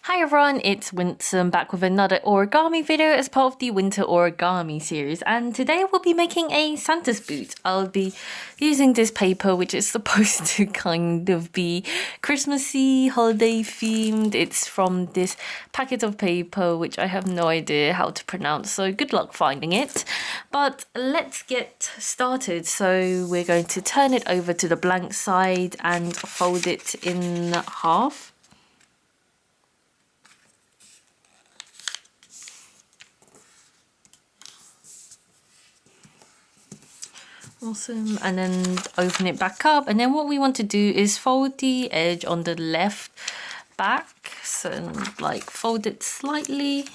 Hi everyone, it's Winsome back with another origami video as part of the winter origami series, and today we'll be making a Santa's boot. I'll be using this paper which is supposed to kind of be Christmassy, holiday themed. It's from this packet of paper which I have no idea how to pronounce, so good luck finding it. But let's get started. So we're going to turn it over to the blank side and fold it in half. Awesome, and then open it back up, and then what we want to do is fold the edge on the left back, so like fold it slightly.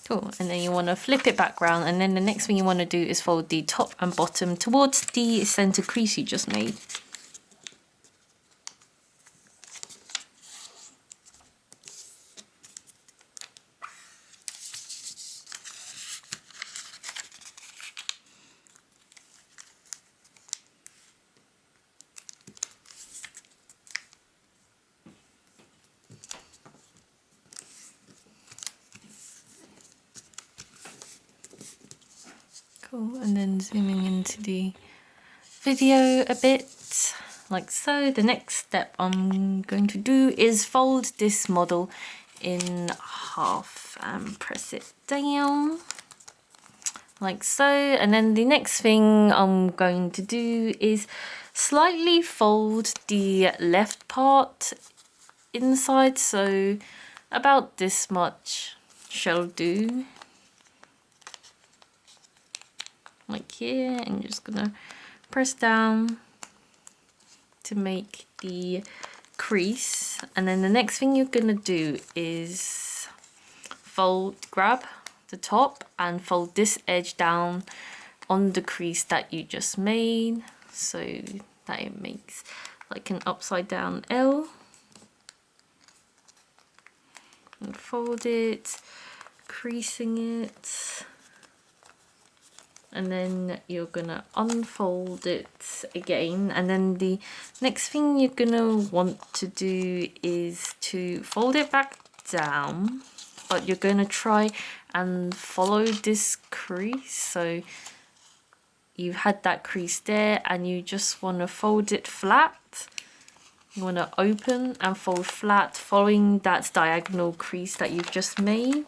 Cool, and then you want to flip it back round, and then the next thing you want to do is fold the top and bottom towards the center crease you just made. Cool, and then zooming into the video a bit, like so. The next step I'm going to do is fold this model in half and press it down, like so. And then the next thing I'm going to do is slightly fold the left part inside, so about this much shall do. Like here, and just gonna press down to make the crease. And then the next thing you're gonna do is grab the top and fold this edge down on the crease that you just made, so that it makes like an upside down L. And fold it, creasing it. And then you're gonna unfold it again, and then the next thing you're gonna want to do is to fold it back down, but you're gonna try and follow this crease. So you had that crease there and you just want to fold it flat. You want to open and fold flat, following that diagonal crease that you've just made.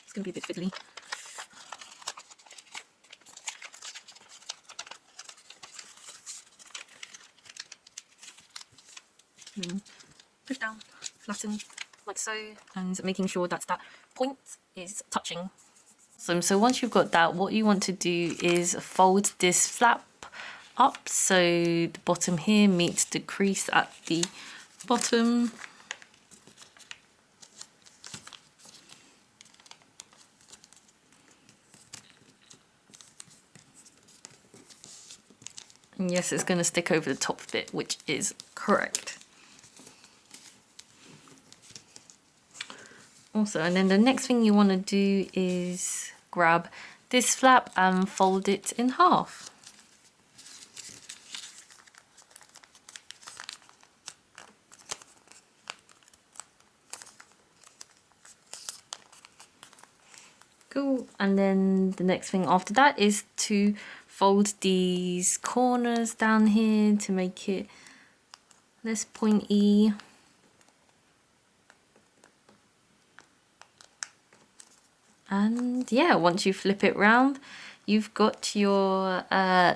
It's gonna be a bit fiddly. Push down, flatten, like so, and making sure that that point is touching. So once you've got that, what you want to do is fold this flap up so the bottom here meets the crease at the bottom. And yes, it's going to stick over the top bit, which is correct. Also, and then the next thing you want to do is grab this flap and fold it in half. Cool, and then the next thing after that is to fold these corners down here to make it less pointy. And yeah, once you flip it round, you've got your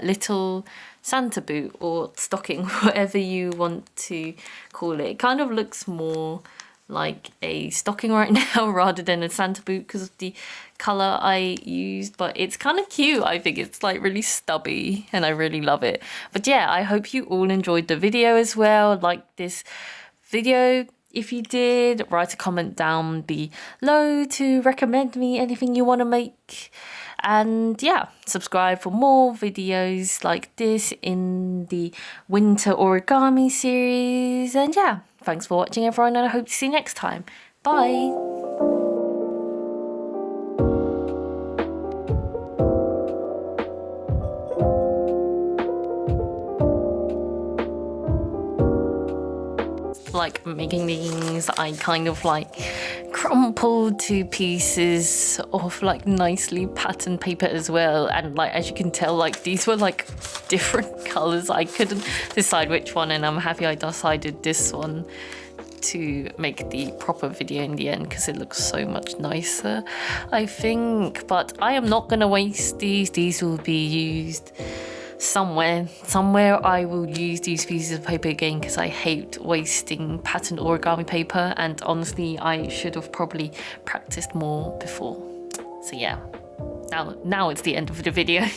little Santa boot or stocking, whatever you want to call it. It kind of looks more like a stocking right now rather than a Santa boot because of the color I used, but it's kind of cute. I think it's like really stubby and I really love it. But yeah, I hope you all enjoyed the video as well. Like this video. If you did, write a comment down below to recommend me anything you want to make. And yeah, subscribe for more videos like this in the winter origami series. And yeah, thanks for watching everyone, and I hope to see you next time. Bye! Like making these, I kind of like crumpled two pieces of like nicely patterned paper as well, and like as you can tell, like these were like different colors. I couldn't decide which one, and I'm happy I decided this one to make the proper video in the end because it looks so much nicer, I think. But I am not gonna waste these will be used somewhere I will use these pieces of paper again, because I hate wasting patterned origami paper, and honestly I should have probably practiced more before. So yeah, now it's the end of the video.